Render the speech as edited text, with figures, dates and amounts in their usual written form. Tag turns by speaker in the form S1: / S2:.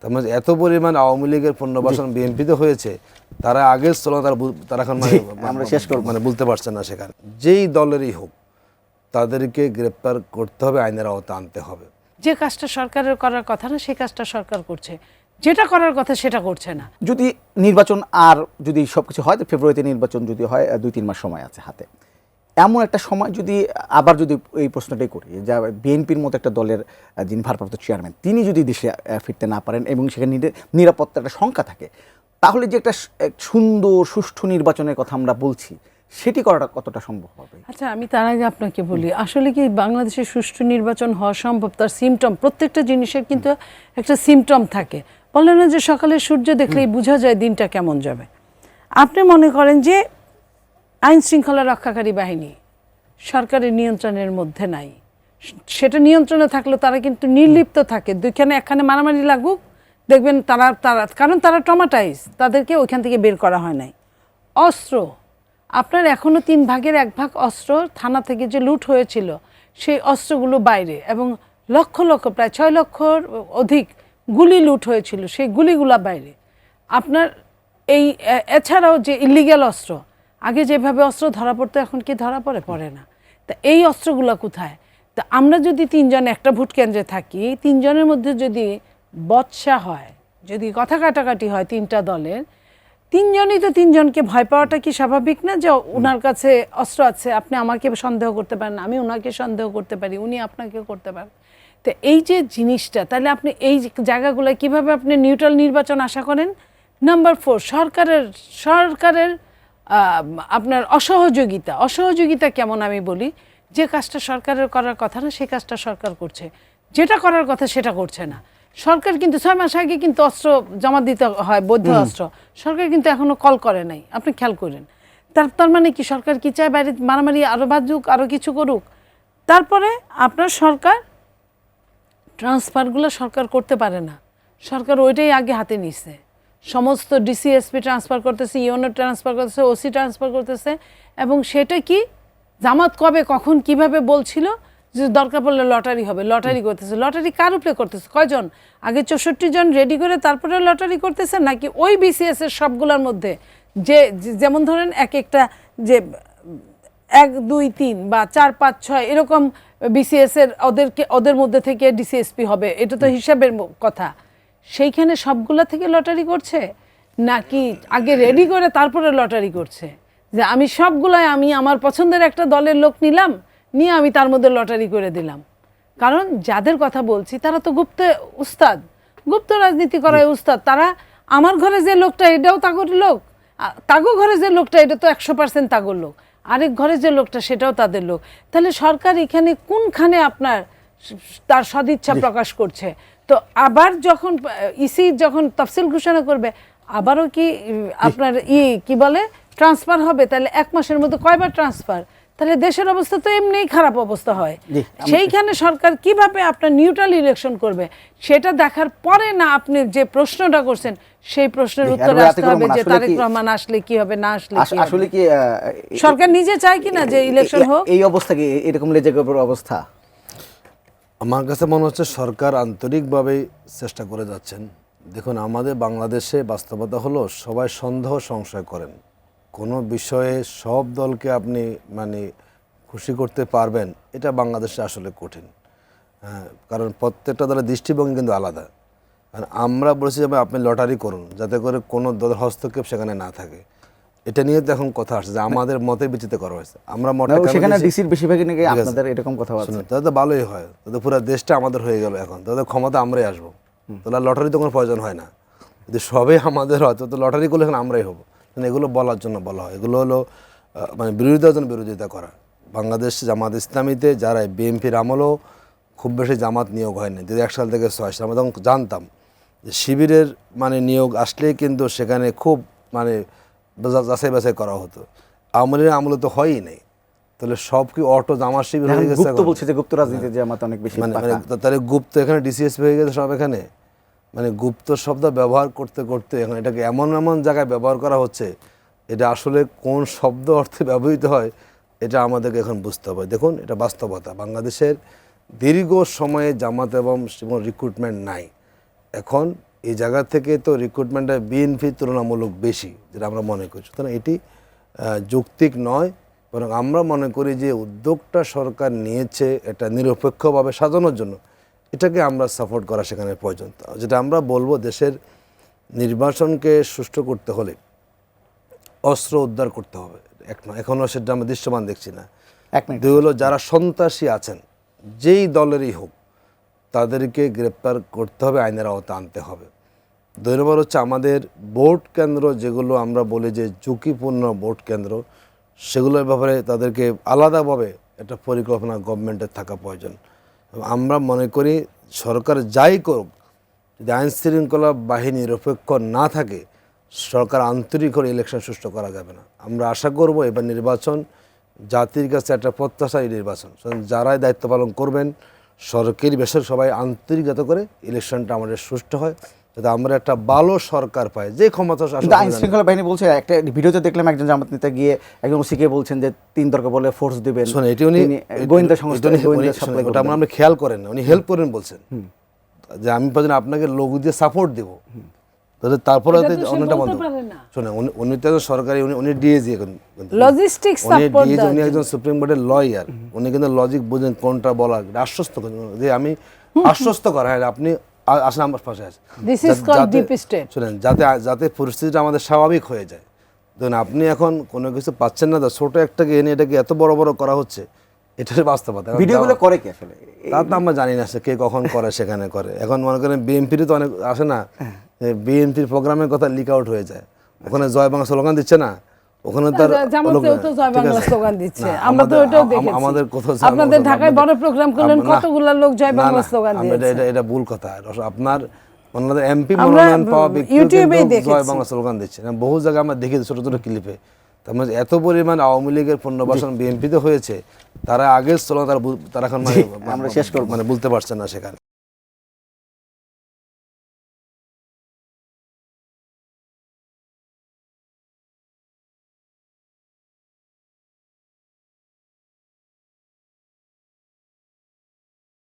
S1: তার মানে এত পরিমাণ আওয়ামী লীগের পুনর্বাসন বিএনপিতে হয়েছে, তারা আগের স্থলে তারা এখন
S2: আমরা শেষ করব
S1: মানে বলতে পারছে না। সেখানে যেই দলেরই হোক তাদেরকে গ্রেপ্তার করতে হবে, আইনের আওতা আনতে হবে।
S3: যে কাজটা সরকারের করার কথা না সেই কাজটা সরকার করছে, যেটা করার কথা সেটা করছে না।
S2: যদি নির্বাচন আর যদি সবকিছু হয়, ফেব্রুয়ারিতে নির্বাচন যদি হয়, 2-3 মাস সময় আছে হাতে, এমন একটা সময় যদি আবার যদি এই প্রশ্নটাই করি, যা বিএনপির মতো একটা দলের যিনি ভারপ্রাপ্ত চেয়ারম্যান, তিনি যদি দেশে ফিরতে না পারেন এবং সেখানে নিরাপত্তার একটা শঙ্কা থাকে, তাহলে যে একটা সুন্দর সুষ্ঠু নির্বাচনের কথা আমরা বলছি, সেটি করাটা কতটা সম্ভব হবে?
S3: আচ্ছা, আমি তার আগে আপনাকে বলি, আসলে কি বাংলাদেশে সুষ্ঠু নির্বাচন হওয়া সম্ভব? তার সিমটম, প্রত্যেকটা জিনিসের কিন্তু একটা সিমটম থাকে। বলে না যে সকালে সূর্য দেখলেই বোঝা যায় দিনটা কেমন যাবে। আপনি মনে করেন যে আইন শৃঙ্খলা রক্ষাকারী বাহিনী সরকারের নিয়ন্ত্রণের মধ্যে নাই, সেটা নিয়ন্ত্রণে থাকলেও তারা কিন্তু নির্লিপ্ত থাকে। দুইখানে একখানে মারামারি লাগুক, দেখবেন তারা কারণ তারা ট্রমাটাইজ, তাদেরকে ওইখান থেকে বের করা হয় নাই। অস্ত্র, আপনার এখনও 3 ভাগের 1 ভাগ অস্ত্র থানা থেকে যে লুট হয়েছিল সেই অস্ত্রগুলো বাইরে, এবং লক্ষ লক্ষ প্রায় 6 লক্ষর অধিক গুলি লুট হয়েছিল, সেই গুলিগুলা বাইরে। আপনার এই এছাড়াও যে ইলিগ্যাল অস্ত্র, আগে যেভাবে অস্ত্র ধরা পড়তো এখন কি ধরা পড়ে না। তা এই অস্ত্রগুলো কোথায়? তা আমরা যদি 3 জন একটা ভোট কেন্দ্রে থাকি, 3 জনের মধ্যে যদি বচসা হয়, যদি কথা কাটাকাটি হয় 3টা দলের, 3 জনই তো 3 জনকে ভয় পাওয়াটা কি স্বাভাবিক না? যে ওনার কাছে অস্ত্র আছে, আপনি আমাকে সন্দেহ করতে পারেন, আমি ওনাকে সন্দেহ করতে পারি, উনি আপনাকে করতে পারেন। তো এই যে জিনিসটা, তাহলে আপনি এই জায়গাগুলো কিভাবে আপনি নিউট্রাল নির্বাচন আশা করেন? নাম্বার 4, সরকারের আপনার অসহযোগিতা কেমন আমি বলি, যে কাজটা সরকারের করার কথা না সেই কাজটা সরকার করছে, যেটা করার কথা সেটা করছে না। সরকার কিন্তু 6 মাস আগে কিন্তু অস্ত্র জমা দিতে হয়, বৈধ অস্ত্র, সরকার কিন্তু এখনো কল করে নাই, আপনি খেয়াল করেন। তার মানে কি সরকার কি চায় বাইরে মারামারি আরো বাজুক, আরো কিছু করুক? তারপরে আপনার সরকার ট্রান্সফারগুলো সরকার করতে পারে না, সরকার ওইটাই আগে হাতে নিচ্ছে। সমস্ত ডিসিএসপি ট্রান্সফার করতেছে, ইউনো ট্রান্সফার করতেছে, ওসি ট্রান্সফার করতেছে, এবং সেটা কি জামাত কবে কখন কিভাবে বলছিল যে দরকার পড়লে লটারি হবে, লটারি করতেছে। লটারি কার উপরে করতেছে? কয়জন? আগে 64 জন রেডি করে তারপরে লটারি করতেছে, নাকি ওই বিসিএস এর সবগুলোর মধ্যে যেমন ধরেন এক একটা যে 1, 2, 3 বা 4, 5, 6 এরকম বিসিএস এর ওদের মধ্যে থেকে ডিসিএসপি হবে, এটা তো হিসাবের কথা। সেইখানে সবগুলা থেকে লটারি করছে, নাকি আগে রেডি করে তারপরে লটারি করছে? যে আমি সবগুলাই আমি আমার পছন্দের একটা দলের লোক নিলাম, নিয়ে আমি তার মধ্যে লটারি করে দিলাম। কারণ যাদের কথা বলছি তারা তো গুপ্ত রাজনীতি করায় উস্তাদ। তারা আমার ঘরে যে লোকটা এটাও তাগর লোক, তাগো ঘরে যে লোকটা এটা তো 100% তাগর লোক, আরেক ঘরে যে লোকটা সেটাও তাদের লোক। তাহলে সরকার এখানে কোনখানে আপনার তার সদিচ্ছা প্রকাশ করছে? তো আবার যখন ইসি যখন তফসিল ঘোষণা করবে, আবারও কি আপনার কি বলে ট্রান্সফার হবে? তাহলে 1 মাসের মধ্যে কয়বার ট্রান্সফার? তাহলে দেশের অবস্থা তো এমনিই খারাপ অবস্থা হয়। সেইখানে সরকার কিভাবে আপনার নিউট্রাল ইলেকশন করবে সেটা দেখার পরে না আপনি যে প্রশ্নটা করছেন সেই প্রশ্নের উত্তর আসতে হবে যে তারেক রহমান আসলে কি হবে, না আসলে কি হবে।
S2: আসলে কি
S3: সরকার নিজে চায় কিনা যে ইলেকশন হোক?
S2: এই অবস্থা কি এরকম লেজেগোবর অবস্থা?
S1: আমার কাছে মনে হচ্ছে সরকার আন্তরিকভাবেই চেষ্টা করে যাচ্ছেন। দেখুন, আমাদের বাংলাদেশে বাস্তবতা হলো সবাই সন্দেহ সংশয় করেন। কোনো বিষয়ে সব দলকে আপনি মানে খুশি করতে পারবেন এটা বাংলাদেশে আসলে কঠিন। কারণ প্রত্যেকটা দলের দৃষ্টিভঙ্গি কিন্তু আলাদা। আর আমরা বলেছি যে আপনি লটারি করুন যাতে করে কোনো দলের হস্তক্ষেপ সেখানে না থাকে। এটা নিয়ে তো এখন কথা আসছে যে আমাদের মতে বিচিত করা হয়েছে। আমরা
S2: সেখানে ডিসির বেশিরভাগই নাকি আপনাদের এরকম কথা আছে।
S1: তাহলে তো ভালোই হয়, তাহলে পুরো দেশটা আমাদের হয়ে গেল। এখন তাহলে ক্ষমতা আমরাই আসবো, তাহলে লটারি তো কোনো প্রয়োজন হয় না। যদি সবই আমাদের হয় তো লটারি করলে এখন আমরাই হবো। এগুলো বলার জন্য বলা হয়, এগুলো হলো মানে বিরোধিতার জন্য বিরোধিতা করা। বাংলাদেশ জামাত ইসলামীতে যারা বিএনপির আমলেও খুব বেশি জামাত নিয়োগ হয়নি, 2001 সাল থেকে 6 সাল আমরা তখন জানতাম যে শিবিরের মানে নিয়োগ আসলেই কিন্তু সেখানে খুব মানে যাচাই বাছাই করা হতো। আওয়ামী লীগের আমলে তো হয়ই নেই, তাহলে সব কি অটো জামাত শিবির হয়ে গেছে?
S2: বলছে যে গুপ্ত রাজনীতি জামাত অনেক বেশি,
S1: মানে তাহলে গুপ্ত এখানে ডিসিএসপি হয়ে গেছে সব। এখানে মানে গুপ্ত শব্দ ব্যবহার করতে করতে এখন এটাকে এমন জায়গায় ব্যবহার করা হচ্ছে, এটা আসলে কোন শব্দ অর্থে ব্যবহৃত হয় এটা আমাদেরকে এখন বুঝতে হবে। দেখুন, এটা বাস্তবতা। বাংলাদেশের দীর্ঘ সময়ে জামাত এবং রিক্রুটমেন্ট নাই। এখন এই জায়গা থেকে তো রিক্রুটমেন্টটা বিএনপি তুলনামূলক বেশি, যেটা আমরা মনে করি। সুতরাং এটি যৌক্তিক নয়, বরং আমরা মনে করি যে উদ্যোগটা সরকার নিয়েছে এটা নিরপেক্ষভাবে সাজানোর জন্য, এটাকে আমরা সাপোর্ট করা সেখানে প্রয়োজন। যেটা আমরা বলবো, দেশের নির্বাচনকে সুষ্ঠু করতে হলে অস্ত্র উদ্ধার করতে হবে, এখনও সেটা আমরা দৃশ্যমান দেখছি না।
S2: এক মিনিট।
S1: দুই হলো, যারা সন্ত্রাসী আছেন যেই দলেরই হোক তাদেরকে গ্রেপ্তার করতে হবে, আইনের আওতা আনতে হবে। দুই নম্বর হচ্ছে, আমাদের ভোট কেন্দ্র যেগুলো আমরা বলি যে ঝুঁকিপূর্ণ ভোট কেন্দ্র, সেগুলোর ব্যাপারে তাদেরকে আলাদাভাবে একটা পরিকল্পনা গভর্নমেন্টের থাকা প্রয়োজন। আমরা মনে করি সরকার যাই করুক, যদি আইন শৃঙ্খলা বাহিনী নিরপেক্ষ না থাকে, সরকার আন্তরিক করে ইলেকশন সুষ্ঠু করা যাবে না। আমরা আশা করব এবার নির্বাচন জাতির কাছে একটা প্রত্যাশাই নির্বাচন, যারাই দায়িত্ব পালন করবেন সরকারি বেসরকারি সবাই আন্তরিকতা করে ইলেকশনটা আমাদের সুষ্ঠু হয়, যাতে আমরা একটা ভালো সরকার পাই। যে ক্ষমতা
S2: কিন্তু আইন শৃঙ্খলা বাহিনী বলছে, একটা ভিডিওতে দেখলাম একজন জামাত নেতা গিয়ে একজন ওসিকে বলছেন যে 3 দরকার বলে ফোর্স দিবেন।
S1: শোনে, এটি উনি
S2: গোয়েন্দা সংস্থা
S1: ওটা আমরা খেয়াল করেন না, উনি হেল্প করেন বলছেন যে আমি প্রয়োজন আপনাকে লোক দিয়ে সাপোর্ট দিব, তারপরে অন্যটা বন্ধ। শোনে, উনি তো একজন সরকারি, উনি ডিএজি,
S3: লজিস্টিক্স সাপোর্ট দেন।
S1: উনি একজন সুপ্রিম কোর্টের লয়ার, উনি কিন্তু লজিক বুঝেন কোনটা বলা, আশ্বস্ত করেন যে আমি আশ্বস্ত করা হয় আপনি আসলে আমার পাশে আছে।
S3: This is called deep state.
S1: শুনেন, যাতে পরিস্থিতিটা আমাদের স্বাভাবিক হয়ে যায়। ধরুন আপনি এখন কোনো কিছু পাচ্ছেন না, ছোট একটাকে এনে এটাকে এত বড় বড় করা হচ্ছে, এটার বাস্তবতা।
S2: ভিডিওগুলো করে কি আসলে
S1: তা তো আমরা জানি না সে কে কখন করে, সেখানে করে। এখন মনে করেন বিএনপির তো অনেক আসে না, বিএনপির প্রোগ্রামের কথা লিক আউট হয়ে যায়, ওখানে জয় বাংলা স্লোগান দিচ্ছে না, ওখানে তার
S3: জামাতেও তো জয় বাংলা স্লোগান দিচ্ছে, আমরা তো ওটাও দেখেছি।
S1: আমাদের কোথাও
S3: আপনাদের ঢাকায় বড় প্রোগ্রাম করলেন, কতগুলো লোক জয় বাংলা স্লোগান দিয়েছে।
S1: এটা ভুল কথা। আপনার ওনাদের এমপি মনোনয়ন পাওয়া ব্যক্তি জয় বাংলা স্লোগান দিচ্ছে, বহু জায়গায় আমরা দেখি ছোট ছোট ক্লিপে। তার মানে এত পরিমাণ আওয়ামী লীগের পুনর্বাসন বিএনপিতে হয়েছে, তারা আগের স্লোগান তারা এখন
S2: আমরা শেষ করব,
S1: মানে বলতে পারছেন না সেখানে।